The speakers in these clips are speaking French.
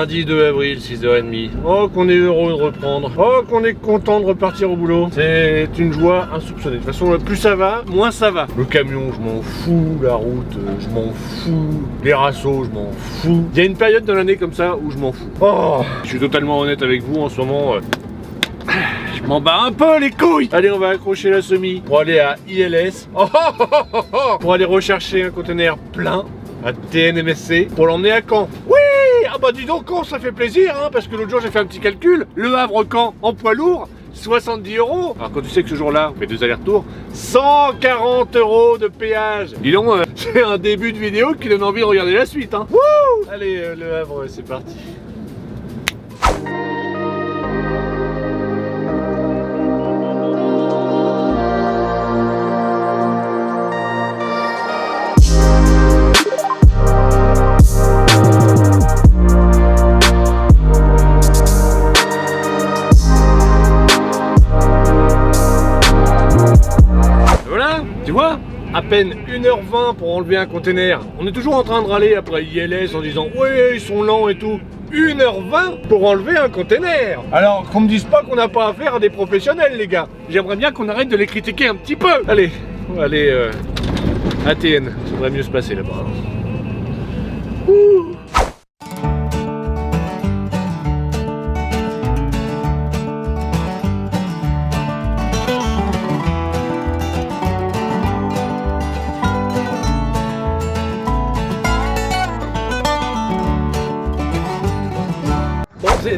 Lundi 2 avril, 6h30. Oh, qu'on est heureux de reprendre. Oh, qu'on est content de repartir au boulot. C'est une joie insoupçonnée. De toute façon, plus ça va, moins ça va. Le camion, je m'en fous. La route, je m'en fous. Les rassos, je m'en fous. Il y a une période dans l'année comme ça où je m'en fous. Oh, je suis totalement honnête avec vous en ce moment. Je m'en bats un peu les couilles. Allez, on va accrocher la semi pour aller à ILS. Pour aller rechercher un conteneur plein à TNMSC pour l'emmener à Caen. Oui. Ah bah dis donc Caen, ça fait plaisir hein, parce que l'autre jour j'ai fait un petit calcul. Le Havre-Caen en poids lourd, 70 €. Alors quand tu sais que ce jour-là, on fait 2 allers-retours, 140 € de péage. Dis donc, c'est un début de vidéo qui donne envie de regarder la suite hein. Wouh. Allez, le Havre, c'est parti. Tu vois, à peine 1h20 pour enlever un container. On est toujours en train de râler après ILS en disant ouais, ils sont lents et tout. 1h20 pour enlever un container. Alors qu'on me dise pas qu'on n'a pas affaire à des professionnels les gars. J'aimerais bien qu'on arrête de les critiquer un petit peu. Allez, on va aller à TN. Ça devrait mieux se passer là-bas. Ouh.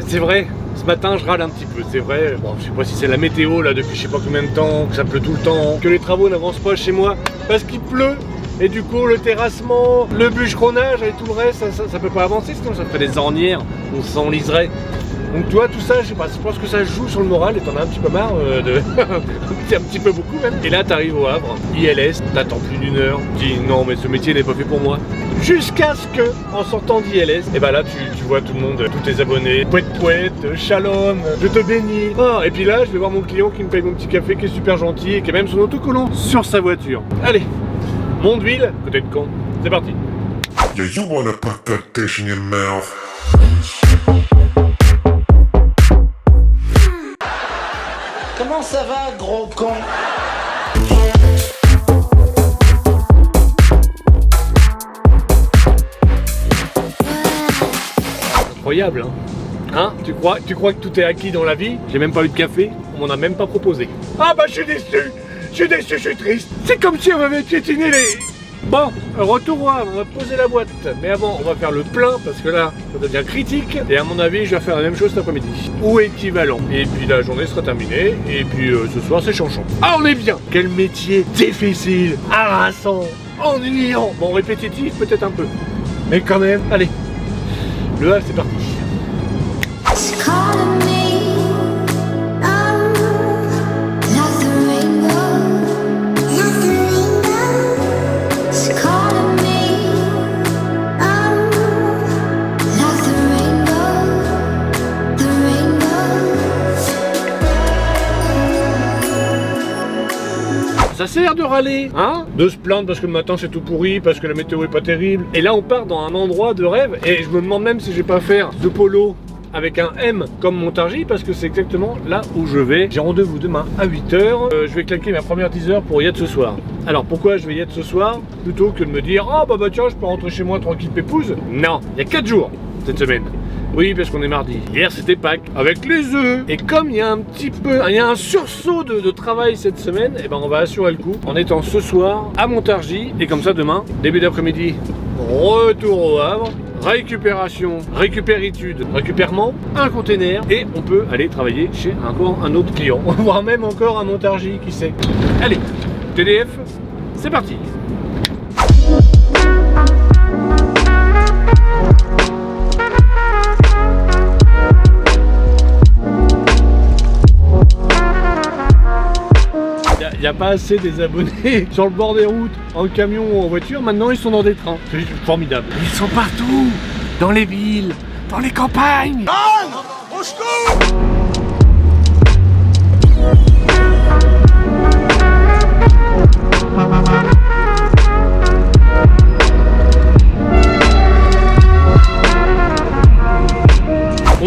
C'est vrai, ce matin je râle un petit peu, c'est vrai, bon je sais pas si c'est la météo là depuis je sais pas combien de temps, que ça pleut tout le temps, que les travaux n'avancent pas chez moi parce qu'il pleut et du coup le terrassement, le bûcheronnage et tout le reste ça peut pas avancer sinon ça ferait des ornières, on s'enliserait. Donc tu vois tout ça, je sais pas, je pense que ça joue sur le moral et t'en as un petit peu marre de... un petit peu beaucoup même. Et là t'arrives au Havre, ILS, t'attends plus d'1 heure, tu dis non mais ce métier n'est pas fait pour moi. Jusqu'à ce que, en sortant d'ILS, et bah là tu vois tout le monde, tous tes abonnés, pouette, shalom, je te bénis. Oh, et puis là je vais voir mon client qui me paye mon petit café, qui est super gentil et qui a même son autocollant sur sa voiture. Allez, Mondeville, côté de Caen, c'est parti. Yeah, you wanna put that dish in your mouth. Comment ça va, gros con? Incroyable, hein? Tu crois que tout est acquis dans la vie? J'ai même pas eu de café, on m'en a même pas proposé. Ah bah je suis déçu, je suis triste. C'est comme si on m'avait piétiné les... Bon, retour au Havre, on va poser la boîte. Mais avant, on va faire le plein parce que là, ça devient critique. Et à mon avis, je vais faire la même chose cet après-midi. Ou équivalent. Et puis la journée sera terminée. Et puis ce soir, c'est chanchon. Ah, on est bien! Quel métier difficile, harassant, ennuyant. Bon, répétitif peut-être un peu. Mais quand même, allez. Le Havre, c'est parti. Ça sert de râler, hein? De se plaindre parce que le matin c'est tout pourri, parce que la météo est pas terrible. Et là on part dans un endroit de rêve et je me demande même si je vais pas faire de polo avec un M comme Montargis parce que c'est exactement là où je vais. J'ai rendez-vous demain à 8h. Je vais claquer ma première teaser pour y être ce soir. Alors pourquoi je vais y être ce soir plutôt que de me dire oh bah tiens je peux rentrer chez moi tranquille pépouze? Non, il y a 4 jours cette semaine. Oui, parce qu'on est mardi. Hier, c'était Pâques, avec les œufs. Et comme il y a un petit peu, il y a un sursaut de travail cette semaine, et ben on va assurer le coup en étant ce soir à Montargis. Et comme ça, demain, début d'après-midi, retour au Havre, récupération, récupéritude, récupèrement, un container, et on peut aller travailler chez encore un autre client, voire même encore à Montargis, qui sait. Allez, TDF, c'est parti. Il n'y a pas assez des abonnés sur le bord des routes, en camion ou en voiture, maintenant ils sont dans des trains. C'est juste formidable. Ils sont partout, dans les villes, dans les campagnes. Au secours!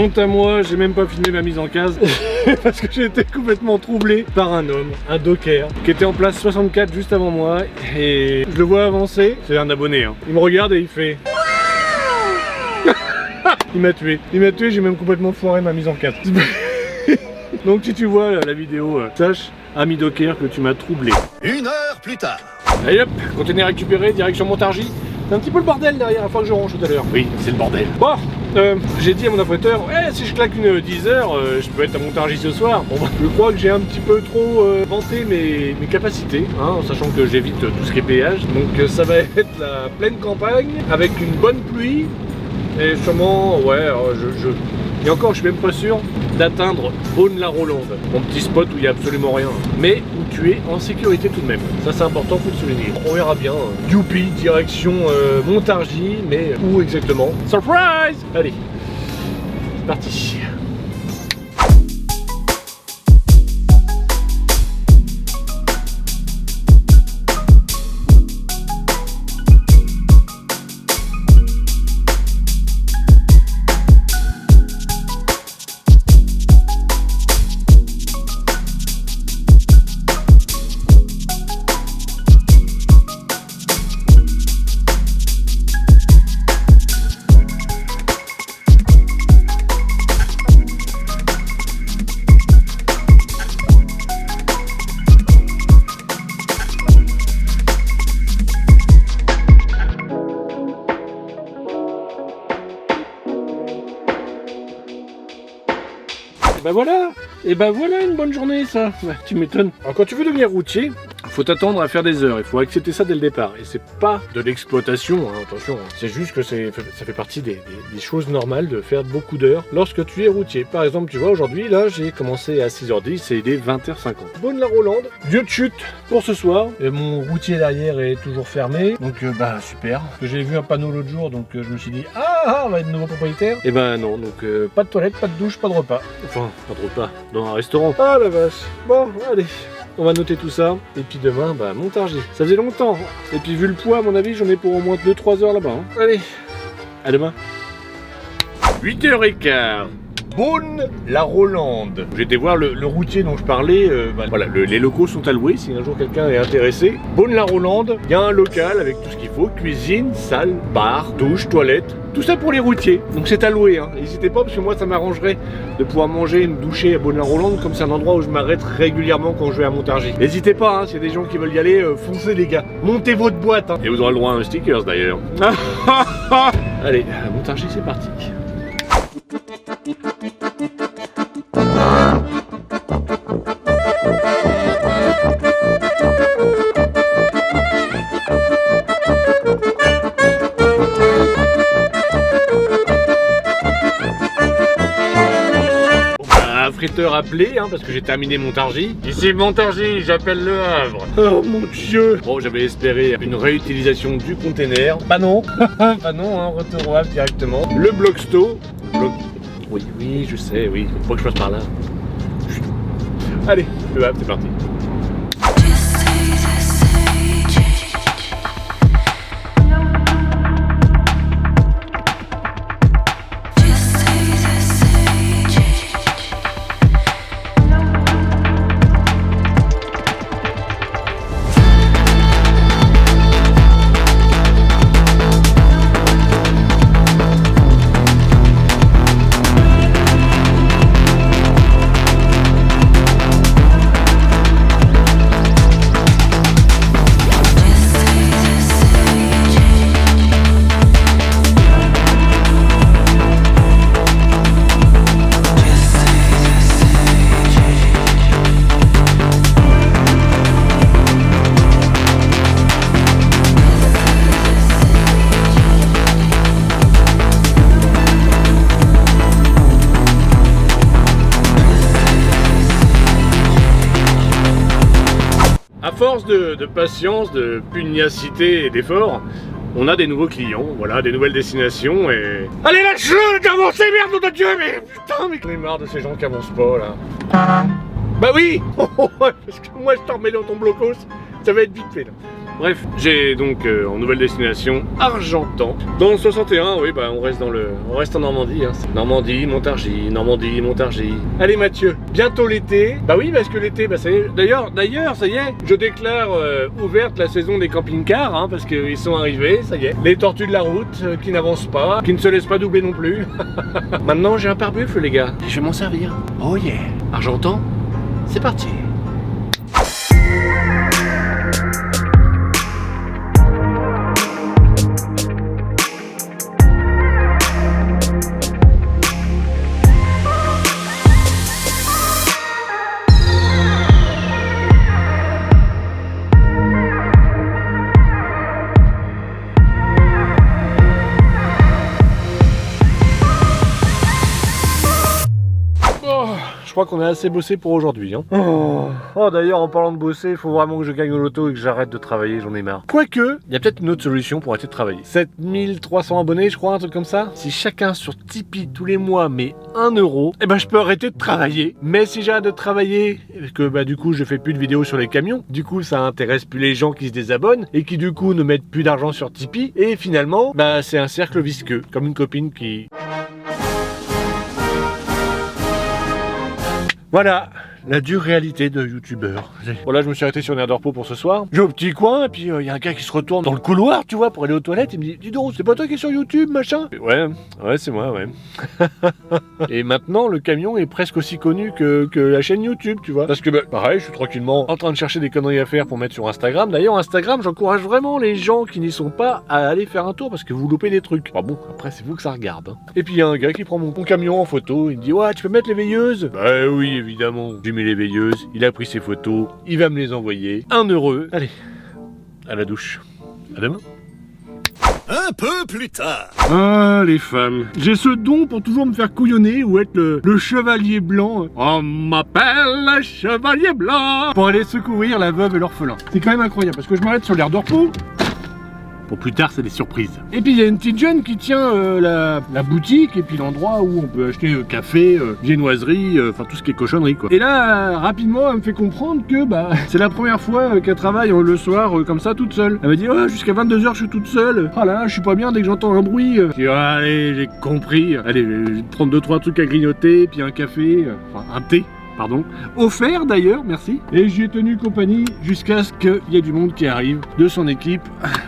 Honte à moi, j'ai même pas filmé ma mise en case parce que j'ai été complètement troublé par un homme, un docker, qui était en place 64 juste avant moi et je le vois avancer, c'est un abonné, hein. Il me regarde et il fait... Il m'a tué, j'ai même complètement foiré ma mise en case. Donc si tu vois la vidéo, sache, ami docker, que tu m'as troublé. 1 heure plus tard. Allez hop, conteneur récupéré, direction Montargis. C'est un petit peu le bordel derrière, la fois que je range tout à l'heure. Oui, c'est le bordel. Bon, j'ai dit à mon affréteur, ouais, si je claque une 10 heures, je peux être à Montargis ce soir. Bon, je crois que j'ai un petit peu trop vanté mes capacités, hein, en sachant que j'évite tout ce qui est péage. Donc ça va être la pleine campagne, avec une bonne pluie. Et sûrement, ouais, et encore, je suis même pas sûr d'atteindre Beaune-la-Rolande, mon petit spot où il n'y a absolument rien, mais où tu es en sécurité tout de même. Ça, c'est important, faut le souligner. On verra bien. Youpi, direction Montargis, mais où exactement? Surprise! Allez, c'est parti. Et bah voilà une bonne journée ça, ouais, tu m'étonnes. Alors quand tu veux devenir routier, faut t'attendre à faire des heures, il faut accepter ça dès le départ. Et c'est pas de l'exploitation, hein, attention, hein. C'est juste que ça fait partie des choses normales de faire beaucoup d'heures lorsque tu es routier. Par exemple, tu vois, aujourd'hui, là, j'ai commencé à 6h10 et il est 20h50. Beaune-la-Rolande, lieu de chute pour ce soir. Et mon routier derrière est toujours fermé, donc bah super. J'ai vu un panneau l'autre jour, donc je me suis dit, ah, on va être nouveau propriétaire. Et ben non, donc pas de toilette, pas de douche, pas de repas. Enfin, pas de repas, dans un restaurant. Ah la vache, bon, allez. On va noter tout ça, et puis demain, bah, Montargis. Ça faisait longtemps, et puis vu le poids, à mon avis, j'en ai pour au moins 2-3 heures là-bas. Hein. Allez, à demain. 8h15, Beaune-la-Rolande. J'ai été voir le routier dont je parlais, voilà, les locaux sont alloués si un jour quelqu'un est intéressé. Beaune-la-Rolande, il y a un local avec tout ce qu'il faut, cuisine, salle, bar, douche, toilette, tout ça pour les routiers. Donc c'est alloué, hein. N'hésitez pas parce que moi ça m'arrangerait de pouvoir manger et me doucher à Beaune-la-Rolande, comme c'est un endroit où je m'arrête régulièrement quand je vais à Montargis. N'hésitez pas, hein, s'il y a des gens qui veulent y aller, foncez les gars, montez votre boîte. Hein. Et vous aurez le droit à un sticker d'ailleurs. Allez, à Montargis c'est parti. Fritteur appelé, hein, parce que j'ai terminé Montargis. Ici Montargis, j'appelle Le Havre. Oh mon dieu. Bon, j'avais espéré une réutilisation du container. Bah non. Bah non, hein, retour au Havre directement. Le bloc-sto. Oui, je sais, oui. Faut que je passe par là. Chut. Allez, Le Havre, c'est parti. À force de patience, de pugnacité et d'effort, on a des nouveaux clients, voilà, des nouvelles destinations et... Allez lâche-le d'avancer, merde, nom de Dieu, mais putain, mais j'en ai marre de ces gens qui avancent pas, là. Bah oui. Parce que moi je t'en remets dans ton blocos, ça va être vite fait, là. Bref, j'ai donc en nouvelle destination Argentan. Dans le 61, oui, bah on reste en Normandie. Hein. Normandie, Montargis, Normandie, Montargis. Allez Mathieu, bientôt l'été. Bah oui, parce que l'été, bah ça y est. D'ailleurs, ça y est, je déclare ouverte la saison des camping-cars, hein, parce qu'ils sont arrivés, ça y est. Les tortues de la route qui n'avancent pas, qui ne se laissent pas doubler non plus. Maintenant, j'ai un pare-buffle, les gars. Je vais m'en servir. Oh yeah. Argentan, c'est parti. Je crois qu'on a assez bossé pour aujourd'hui. Hein. Oh d'ailleurs, en parlant de bosser, il faut vraiment que je gagne au loto et que j'arrête de travailler, j'en ai marre. Quoique, il y a peut-être une autre solution pour arrêter de travailler. 7300 abonnés, je crois, un truc comme ça. Si chacun sur Tipeee tous les mois met 1 euro, eh ben je peux arrêter de travailler. Mais si j'arrête de travailler, parce que bah du coup je fais plus de vidéos sur les camions, du coup ça intéresse plus les gens qui se désabonnent et qui du coup ne mettent plus d'argent sur Tipeee. Et finalement, bah c'est un cercle vicieux, comme une copine qui... Voilà, la dure réalité de youtubeur. Bon là je me suis arrêté sur une aire de repos pour ce soir. Je vais au petit coin et puis il y a un gars qui se retourne dans le couloir, tu vois, pour aller aux toilettes. Il me dit, dis donc, c'est pas toi qui es sur YouTube, machin? Ouais, c'est moi, ouais. Et maintenant le camion est presque aussi connu que la chaîne YouTube, tu vois. Parce que bah, pareil, je suis tranquillement en train de chercher des conneries à faire pour mettre sur Instagram. D'ailleurs Instagram, j'encourage vraiment les gens qui n'y sont pas à aller faire un tour parce que vous loupez des trucs. Enfin bon, après c'est vous que ça regarde. Hein. Et puis il y a un gars qui prend mon camion en photo, il me dit, ouais, tu peux mettre les veilleuses? Bah oui, évidemment. J'ai mis les veilleuses, il a pris ses photos, il va me les envoyer. 1 euro. Allez, à la douche. À demain. Un peu plus tard. Ah, les femmes. J'ai ce don pour toujours me faire couillonner ou être le chevalier blanc. On m'appelle le chevalier blanc. Pour aller secourir la veuve et l'orphelin. C'est quand même incroyable parce que je m'arrête sur l'aire de repos. Pour plus tard, c'est des surprises. Et puis il y a une petite jeune qui tient la boutique et puis l'endroit où on peut acheter café, viennoiserie, enfin tout ce qui est cochonnerie quoi. Et là, rapidement, elle me fait comprendre que bah c'est la première fois qu'elle travaille le soir comme ça toute seule. Elle me dit, oh, jusqu'à 22h je suis toute seule. Oh là là, je suis pas bien dès que j'entends un bruit. Je dis, allez, j'ai compris. Allez, je vais prendre 2-3 trucs à grignoter, puis un café, enfin un thé. Pardon, offert d'ailleurs, merci. Et j'y ai tenu compagnie jusqu'à ce qu'il y ait du monde qui arrive de son équipe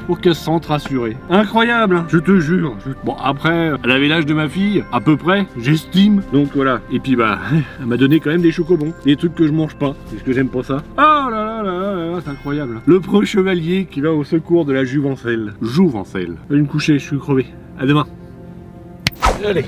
pour qu'elle se sente rassurée. Incroyable, hein, je te jure. Bon, après, elle avait l'âge de ma fille, à peu près, j'estime. Donc voilà. Et puis bah, elle m'a donné quand même des chocobons. Des trucs que je mange pas, parce que j'aime pas ça. Oh là là là là, c'est incroyable. Le pro chevalier qui va au secours de la Jouvencelle. Jouvencelle. Je vais me coucher, je suis crevé. À demain. Allez.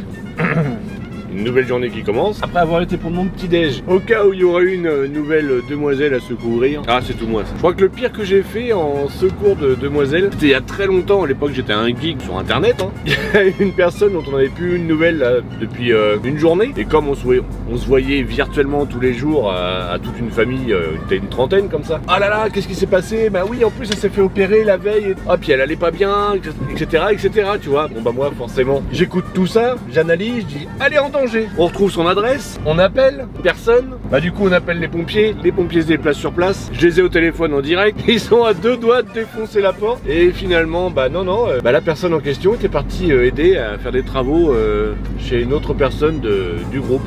Une nouvelle journée qui commence, après avoir été prendre mon petit déj, au cas où il y aurait une nouvelle demoiselle à secourir. Ah, c'est tout moi ça. Je crois que le pire que j'ai fait en secours de demoiselle, c'était il y a très longtemps, à l'époque j'étais un geek sur internet, hein. Il y a une personne dont on n'avait plus une nouvelle là, depuis une journée, et comme on se voyait virtuellement tous les jours à toute une famille, une trentaine comme ça. Ah là là, qu'est-ce qui s'est passé? Bah oui, en plus elle s'est fait opérer la veille, ah puis elle allait pas bien, etc., tu vois. Bon bah moi forcément, j'écoute tout ça, j'analyse, je dis allez en danger. On retrouve son adresse, on appelle, personne. Bah du coup on appelle les pompiers se déplacent sur place. Je les ai au téléphone en direct, ils sont à 2 doigts de défoncer la porte. Et finalement, bah non, bah la personne en question était partie aider à faire des travaux chez une autre personne du groupe.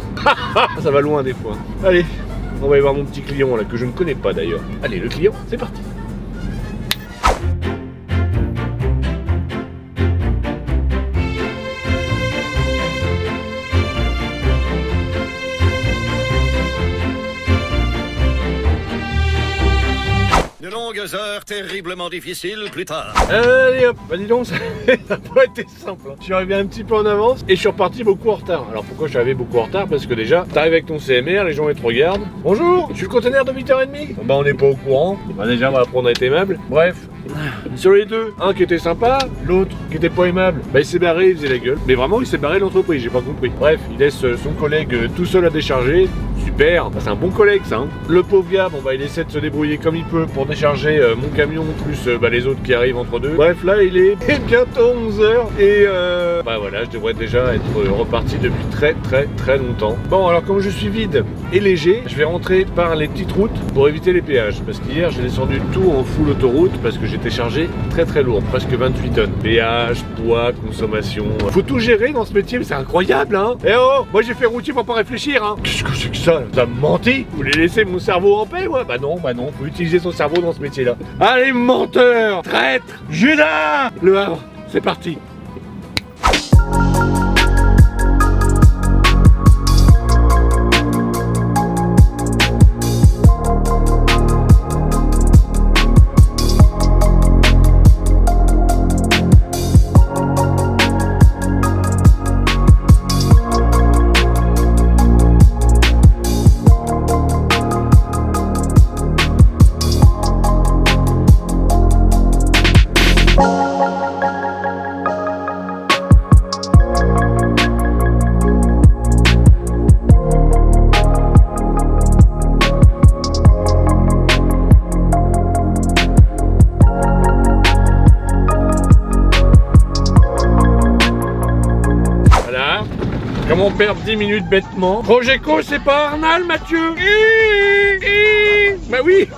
Ça va loin des fois. Allez, on va aller voir mon petit client là, que je ne connais pas d'ailleurs. Allez, le client, c'est parti. De longues heures terriblement difficiles plus tard. Allez hop, bah dis donc, ça n'a pas été simple. Hein. Je suis arrivé un petit peu en avance et je suis reparti beaucoup en retard. Alors pourquoi je suis arrivé beaucoup en retard? Parce que déjà, t'arrives avec ton CMR, les gens ils te regardent. Bonjour, je suis le conteneur de 8h30. Bah on n'est pas au courant. Bah déjà on va apprendre à être aimable. Bref, sur les deux, un qui était sympa, l'autre qui était pas aimable. Bah il s'est barré, il faisait la gueule. Mais vraiment il s'est barré de l'entreprise, j'ai pas compris. Bref, il laisse son collègue tout seul à décharger. super, c'est un bon collègue ça. Hein. Le pauvre gars, bon bah il essaie de se débrouiller comme il peut pour décharger mon camion plus les autres qui arrivent entre deux. Bref, là il est bientôt 11h et bah voilà, je devrais déjà être reparti depuis très longtemps. Bon, alors comme je suis vide et léger, je vais rentrer par les petites routes pour éviter les péages. Parce qu'hier j'ai descendu le tout en full autoroute parce que j'étais chargé très lourd, presque 28 tonnes. Péage, poids, consommation. Faut tout gérer dans ce métier, mais c'est incroyable hein. Eh oh, moi j'ai fait routier pour pas réfléchir hein. Qu'est-ce que c'est que ça? Ça me mentit? Vous voulez laisser mon cerveau en paix? Ouais, bah non, faut utiliser son cerveau dans ce métier là. Allez menteur, traître, Judas. Le Havre, c'est parti. Comment perdre 10 minutes bêtement? Progeco, c'est pas Arnal, Mathieu? Bah oui.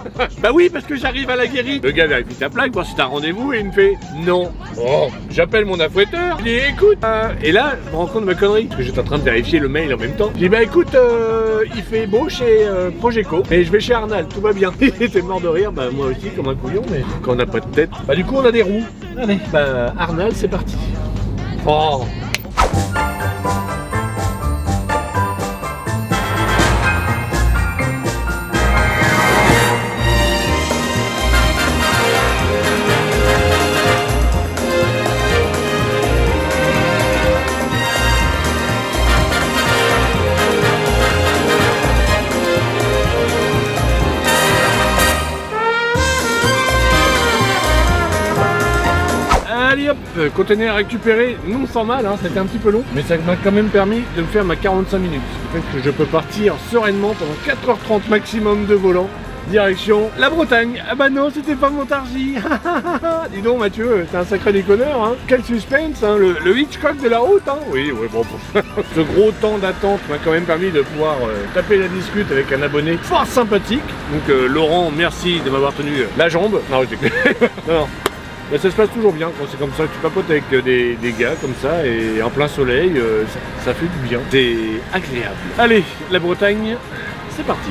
Bah oui, parce que j'arrive à la guérie. Le gars vérifie ta plaque, voir si t'as rendez-vous et il me fait non. Oh, j'appelle mon affouetteur. Je dis écoute. Et là, je me rends compte de ma connerie. Parce que j'étais en train de vérifier le mail en même temps. Je dis bah écoute, il fait beau chez Progeco. Et je vais chez Arnal, tout va bien. Il était mort de rire, bah moi aussi comme un couillon, mais quand on n'a pas de tête. Bah du coup on a des roues. Allez, bah Arnal, c'est parti. Oh. Allez hop, conteneur récupéré, non sans mal, hein, c'était un petit peu long, mais ça m'a quand même permis de me faire ma 45 minutes. Ce qui fait que je peux partir sereinement pendant 4h30 maximum de volant, direction la Bretagne. Ah bah non, c'était pas Montargis. Dis donc Mathieu, t'es un sacré déconneur, hein. Quel suspense, hein, le Hitchcock de la route, hein. Oui, bon, ce gros temps d'attente m'a quand même permis de pouvoir taper la discute avec un abonné fort sympathique. Donc Laurent, merci de m'avoir tenu la jambe. Non, non. Mais ça se passe toujours bien quand c'est comme ça, tu papotes avec des gars comme ça et en plein soleil, ça fait du bien. C'est agréable. Allez, la Bretagne, c'est parti.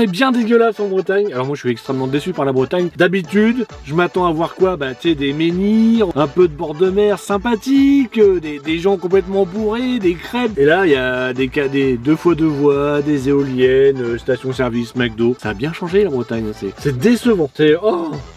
Bien dégueulasse en Bretagne. Alors moi je suis extrêmement déçu par la Bretagne. D'habitude je m'attends à voir quoi? Bah tu sais, des menhirs, un peu de bord de mer sympathique, des gens complètement bourrés, des crêpes. Et là il y a des 2x2 voies, des éoliennes, station-service, McDo. Ça a bien changé la Bretagne, c'est décevant. C'est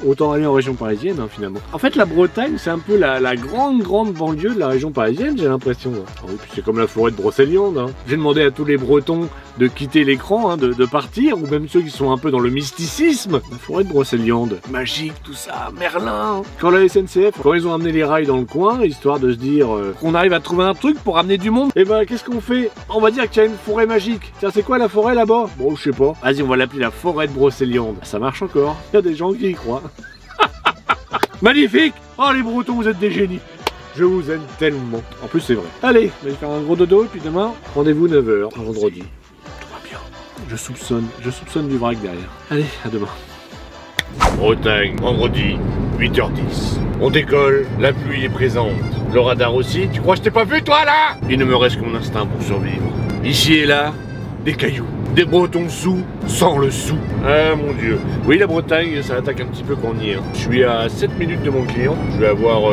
autant aller en région parisienne hein, finalement. En fait la Bretagne c'est un peu la grande banlieue de la région parisienne, j'ai l'impression. Oui, puis c'est comme la forêt de Brocéliande. Hein. J'ai demandé à tous les Bretons de quitter l'écran, hein, de partir, ou même ceux qui sont un peu dans le mysticisme. La forêt de Brocéliande, magique, tout ça, Merlin. Quand la SNCF, quand ils ont amené les rails dans le coin, histoire de se dire qu'on arrive à trouver un truc pour amener du monde, et ben qu'est-ce qu'on fait? On va dire qu'il y a une forêt magique. Tiens, c'est quoi la forêt là-bas? Bon, je sais pas. Vas-y, on va l'appeler la forêt de Brocéliande. Ça marche encore. Il y a des gens qui y croient. Magnifique! Oh les Bretons, vous êtes des génies. Je vous aime tellement. En plus, c'est vrai. Allez, je vais faire un gros dodo et puis demain, rendez-vous 9h, vendredi. Tout va bien. Je soupçonne du vrac derrière. Allez, à demain. Bretagne, vendredi, 8h10. On décolle, la pluie est présente. Le radar aussi. Tu crois que je t'ai pas vu, toi, là? Il ne me reste que mon instinct pour survivre. Ici et là, des cailloux. Des Bretons sous, sans le sou. Ah mon Dieu. Oui, la Bretagne, ça attaque un petit peu quand on y est. Je suis à 7 minutes de mon client. Je vais avoir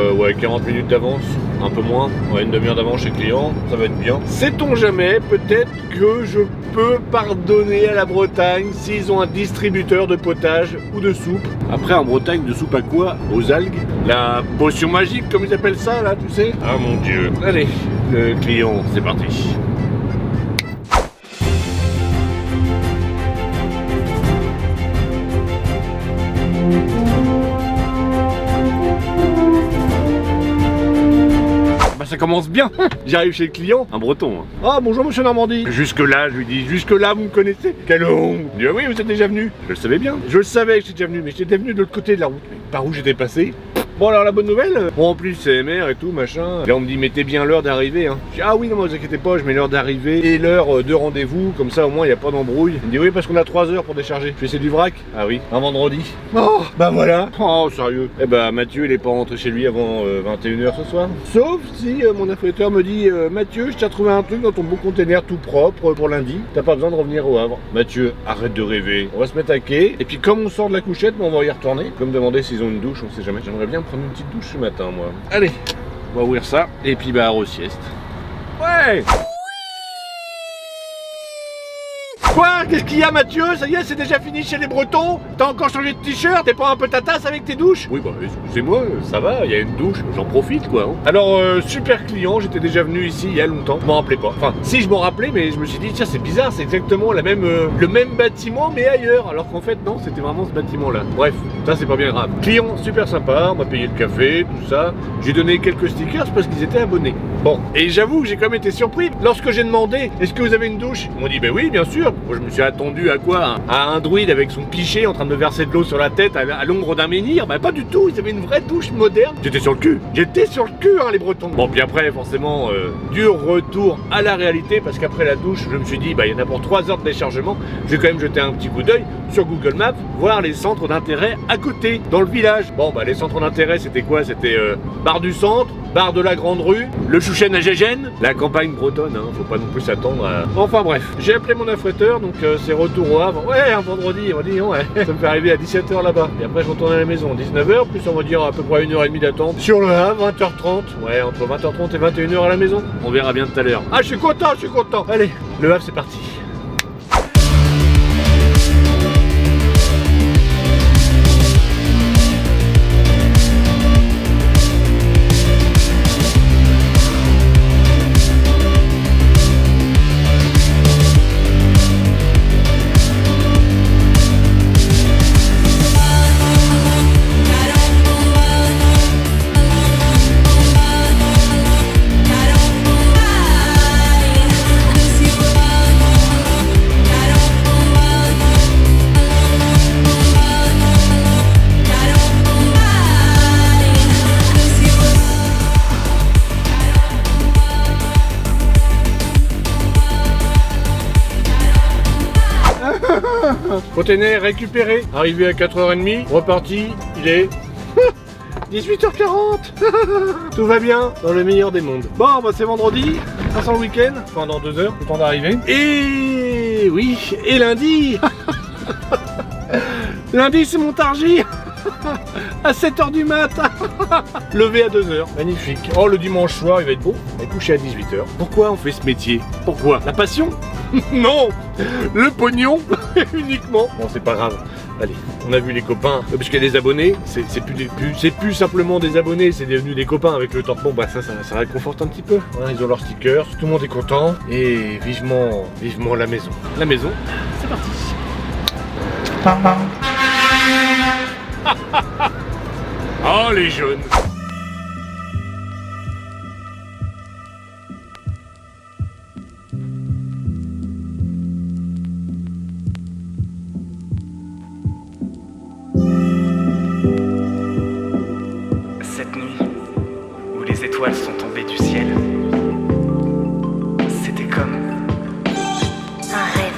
40 minutes d'avance, un peu moins. Une demi-heure d'avance chez le client, ça va être bien. Sait-on jamais, peut-être que je peux pardonner à la Bretagne s'ils ont un distributeur de potage ou de soupe. Après, en Bretagne, de soupe à quoi? Aux algues? La potion magique, comme ils appellent ça, là, tu sais? Ah mon Dieu. Allez, le client, c'est parti. Ça commence bien. J'arrive chez le client, un breton. Ah bonjour monsieur Normandie. Jusque là, je lui dis, jusque là vous me connaissez? Quelle honte. Il dit ah oui, vous êtes déjà venu. Je le savais bien. Je le savais que j'étais déjà venu, mais j'étais venu de l'autre côté de la route. Par où j'étais passé? Bon alors la bonne nouvelle, bon en plus CMR et tout machin, là on me dit mettez bien l'heure d'arrivée hein. Je dis ah oui non mais vous inquiétez pas, je mets l'heure d'arrivée et l'heure de rendez-vous, comme ça au moins il n'y a pas d'embrouille. Il me dit oui parce qu'on a 3 heures pour décharger. Je fais c'est du vrac? Ah oui, un vendredi. Oh bah voilà. Oh sérieux. Eh bah Mathieu il est pas rentré chez lui avant 21h ce soir. Sauf si mon affréteur me dit Mathieu je t'ai trouvé un truc dans ton beau container tout propre pour lundi, t'as pas besoin de revenir au Havre. Mathieu arrête de rêver, on va se mettre à quai et puis comme on sort de la couchette on va y retourner. Comme demander s'ils ont une douche, on sait jamais. J'aimerais bien prendre une petite douche ce matin moi. Allez, on va ouvrir ça et puis bah sieste. Ouais. Quoi? Qu'est-ce qu'il y a Mathieu? Ça y est, c'est déjà fini chez les Bretons? T'as encore changé de t-shirt? T'es pas un peu ta tasse avec tes douches? Oui bah excusez-moi, ça va, il y a une douche, j'en profite quoi. Hein. Alors super client, j'étais déjà venu ici il y a longtemps, je m'en rappelais pas. Enfin si je m'en rappelais mais je me suis dit tiens c'est bizarre, c'est exactement le même bâtiment mais ailleurs. Alors qu'en fait non, c'était vraiment ce bâtiment là. Bref, ça c'est pas bien grave. Client super sympa, on m'a payé le café, tout ça. J'ai donné quelques stickers parce qu'ils étaient abonnés. Bon, et j'avoue que j'ai quand même été surpris lorsque j'ai demandé est-ce que vous avez une douche? Ils m'ont dit ben oui bien sûr. Moi je me suis attendu à quoi? À un druide avec son pichet en train de me verser de l'eau sur la tête à l'ombre d'un menhir? Bah pas du tout, ils avaient une vraie douche moderne. J'étais sur le cul, hein les Bretons. Bon puis après forcément dur retour à la réalité parce qu'après la douche je me suis dit bah il y en a pour 3 heures de déchargement. Je vais quand même jeter un petit coup d'œil sur Google Maps, voir les centres d'intérêt à côté, dans le village. Bon bah les centres d'intérêt c'était quoi? C'était bar du centre, bar de la grande rue, le Chouchen à Gégène, la campagne bretonne, hein, faut pas non plus s'attendre à... Enfin bref, j'ai appelé mon affréteur, donc c'est retour au Havre. Ouais, un vendredi, on dit ouais, ça me fait arriver à 17h là-bas. Et après je retourne à la maison, 19h, plus on va dire à peu près 1h30 d'attente. Sur le Havre, 20h30, ouais, entre 20h30 et 21h à la maison. On verra bien tout à l'heure. Ah, je suis content. Allez, le Havre c'est parti. Container récupéré, arrivé à 4h30, reparti, il est 18h40. Tout va bien dans le meilleur des mondes. Bon bah c'est vendredi, ça sent le week-end, enfin dans 2 heures, le temps d'arriver. Et oui, et lundi lundi c'est mon targi à 7h du mat. Levé à 2h, magnifique. Oh le dimanche soir il va être beau, on va coucher à 18h. Pourquoi on fait ce métier? Pourquoi? La passion? Non, le pognon uniquement. Bon c'est pas grave. Allez, on a vu les copains, parce qu'il y a des abonnés, c'est plus simplement des abonnés, c'est devenu des copains avec le temps. Bon bah ça réconforte un petit peu. Hein, ils ont leurs stickers, tout le monde est content. Et vivement la maison. La maison, c'est parti. Oh les jeunes. Cette nuit, où les étoiles sont tombées du ciel, c'était comme un rêve.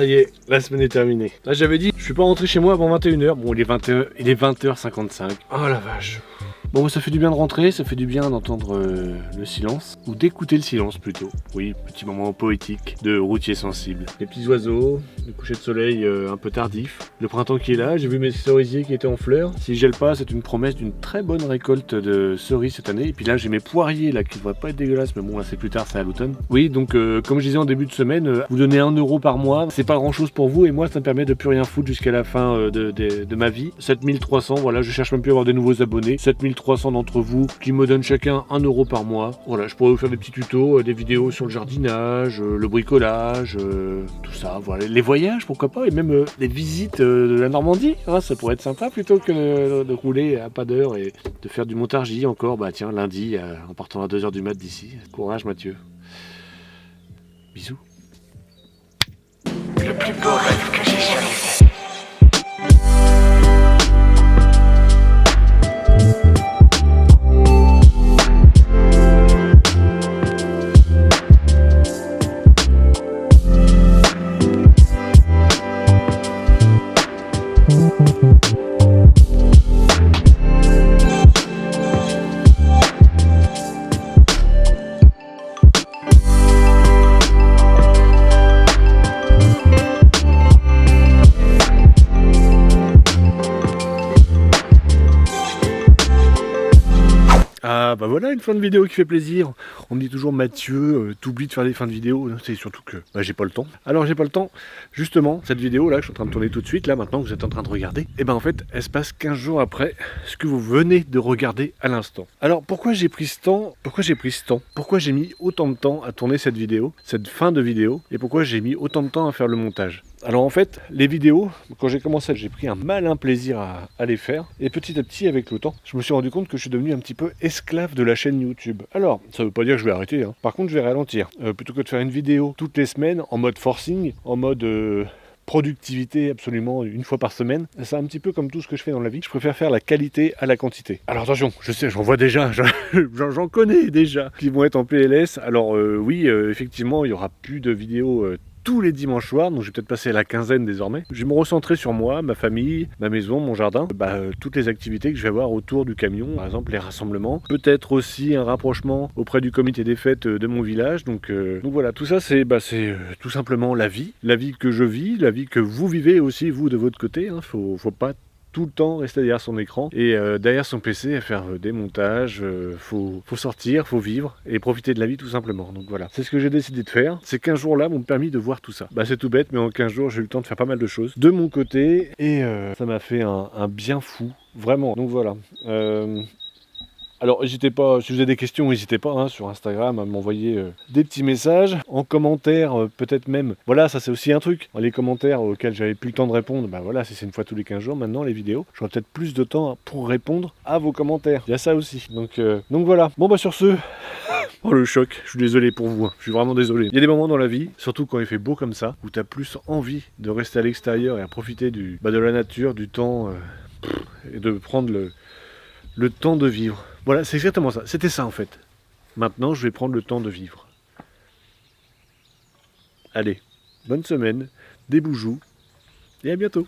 y est, la semaine est terminée. Là j'avais dit, je suis pas rentré chez moi avant 21h. Bon, il est 20h55. Oh la vache. Bon, ça fait du bien de rentrer, ça fait du bien d'entendre le silence, ou d'écouter le silence plutôt. Oui, petit moment poétique de routier sensible. Les petits oiseaux, le coucher de soleil un peu tardif, le printemps qui est là, j'ai vu mes cerisiers qui étaient en fleurs. S'ils gèlent pas, c'est une promesse d'une très bonne récolte de cerises cette année. Et puis là, j'ai mes poiriers là qui devraient pas être dégueulasses, mais bon, là c'est plus tard, c'est à l'automne. Oui, donc comme je disais en début de semaine, vous donnez 1 € par mois, c'est pas grand chose pour vous, et moi ça me permet de plus rien foutre jusqu'à la fin de ma vie. 7300, voilà, je cherche même plus à avoir de nouveaux abonnés. 7300 d'entre vous qui me donnent chacun 1 € par mois. Voilà, je pourrais vous faire des petits tutos, des vidéos sur le jardinage, le bricolage, tout ça, voilà, les voyages pourquoi pas, et même les visites de la Normandie, hein, ça pourrait être sympa plutôt que de rouler à pas d'heure et de faire du Montargis encore, bah tiens, lundi, en partant à 2h du mat d'ici. Courage Mathieu. Bisous. Le plus beau rêve que j'ai jamais fait. Ah bah voilà une fin de vidéo qui fait plaisir. On me dit toujours Mathieu, t'oublies de faire des fins de vidéo. C'est surtout que bah, j'ai pas le temps. Alors j'ai pas le temps. Justement, cette vidéo là que je suis en train de tourner tout de suite, là maintenant que vous êtes en train de regarder, et ben en fait elle se passe 15 jours après ce que vous venez de regarder à l'instant. Alors pourquoi j'ai pris ce temps? Pourquoi j'ai mis autant de temps à tourner cette vidéo, cette fin de vidéo, et pourquoi j'ai mis autant de temps à faire le montage? Alors en fait, les vidéos, quand j'ai commencé, j'ai pris un malin plaisir à les faire. Et petit à petit, avec le temps, je me suis rendu compte que je suis devenu un petit peu esclave de la chaîne YouTube. Alors, ça veut pas dire que je vais arrêter, hein. Par contre, je vais ralentir. Plutôt que de faire une vidéo toutes les semaines, en mode forcing, en mode productivité absolument une fois par semaine, c'est un petit peu comme tout ce que je fais dans la vie. Je préfère faire la qualité à la quantité. Alors attention, je sais, j'en vois déjà, j'en connais déjà, qui vont être en PLS. Alors oui, effectivement, il y aura plus de vidéos tous les dimanches soirs, donc je vais peut-être passer à la quinzaine désormais. Je vais me recentrer sur moi, ma famille, ma maison, mon jardin, toutes les activités que je vais avoir autour du camion, par exemple les rassemblements, peut-être aussi un rapprochement auprès du comité des fêtes de mon village. Donc voilà, tout ça c'est tout simplement la vie que je vis, la vie que vous vivez aussi vous de votre côté, hein. Faut pas tout le temps rester derrière son écran et derrière son PC à faire des montages. Faut sortir, faut vivre et profiter de la vie tout simplement. Donc voilà, c'est ce que j'ai décidé de faire. Ces 15 jours là m'ont permis de voir tout ça. C'est tout bête, mais en 15 jours j'ai eu le temps de faire pas mal de choses de mon côté et ça m'a fait un bien fou, vraiment. Donc voilà. Alors n'hésitez pas, si vous avez des questions, n'hésitez pas hein, sur Instagram à m'envoyer des petits messages, en commentaire peut-être même. Voilà, ça c'est aussi un truc. Les commentaires auxquels j'avais plus le temps de répondre, voilà, si c'est une fois tous les 15 jours, maintenant les vidéos, j'aurai peut-être plus de temps pour répondre à vos commentaires. Il y a ça aussi. Donc voilà. Bon sur ce, oh le choc, je suis désolé pour vous, hein. Je suis vraiment désolé. Il y a des moments dans la vie, surtout quand il fait beau comme ça, où tu as plus envie de rester à l'extérieur et à profiter de la nature, du temps, et de prendre le temps de vivre. Voilà, c'est exactement ça. C'était ça en fait. Maintenant, je vais prendre le temps de vivre. Allez, bonne semaine, des boujous, et à bientôt.